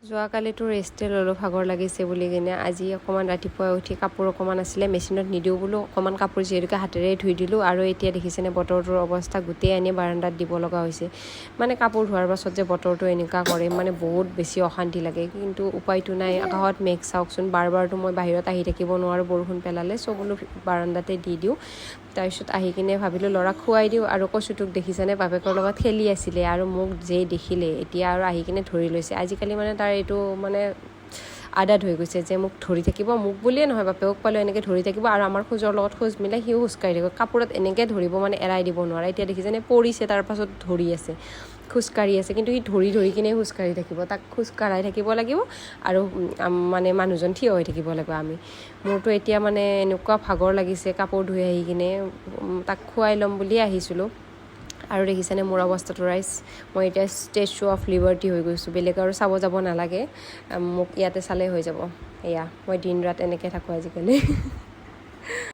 যোৱাকালিতো ৰেষ্টে ল'লোঁ ভাগৰ লাগিছে বুলি কিনে আজি অকণমান ৰাতিপুৱা উঠি কাপোৰ অকণমান আছিলে মেচিনত নিদিওঁ বোলো অকণমান কাপোৰ যিহেতুকে হাতেৰে ধুই দিলোঁ আৰু এতিয়া দেখিছেনে বতৰটোৰ অৱস্থা গোটেই আনি বাৰাণ্ডাত দিব লগা হৈছে মানে কাপোৰ ধোৱাৰ পাছত যে বতৰটো এনেকুৱা কৰে মানে বহুত বেছি অশান্তি লাগে কিন্তু উপায়টো নাই আকাশত মেঘ চাওকচোন বাৰবাৰতো মই বাহিৰত আহি থাকিব নোৱাৰোঁ বৰষুণ পেলালে চ' বোলো বাৰাণ্ডাতে দি দিওঁ তাৰপিছত আহি কিনে ভাবিলোঁ ল'ৰাক খুৱাই দিওঁ আৰু কচুটোক দেখিছেনে বাপেকৰ লগত খেলি আছিলে আৰু মোক যেই দেখিলে এতিয়া আৰু আহি কিনে ধৰি লৈছে আজিকালি মানে তাৰ এইটো মানে আদাত হৈ গৈছে যে মোক ধৰি থাকিব মোক বুলিয়ে নহয় বাপেকক পালেও এনেকৈ ধৰি থাকিব আৰু আমাৰ খোজৰ লগত খোজ মিলাই সিও খোজকাঢ়ি থাকিব কাপোৰত এনেকৈ ধৰিব মানে এৰাই দিব নোৱাৰে এতিয়া দেখিছেনে পৰিছে তাৰ পাছত ধৰি আছে খোজকাঢ়ি আছে কিন্তু সি ধৰি ধৰি কিনে খোজকাঢ়ি থাকিব তাক খোজকাঢ়াই থাকিব লাগিব আৰু মানে মানুহজন থিয় হৈ থাকিব লাগিব আমি মোৰতো এতিয়া মানে এনেকুৱা ভাগৰ লাগিছে কাপোৰ ধুই আহি কিনে তাক খুৱাই ল'ম বুলিয়ে আহিছিলোঁ আৰু দেখিছেনে মোৰ অৱস্থাটো ৰাইজ মই এতিয়া ষ্টেচু অফ লিবাৰ্টি হৈ গৈছোঁ বেলেগ আৰু চাব যাব নালাগে মোক ইয়াতে চালে হৈ যাব এয়া মই দিন ৰাত এনেকৈ থাকোঁ আজিকালি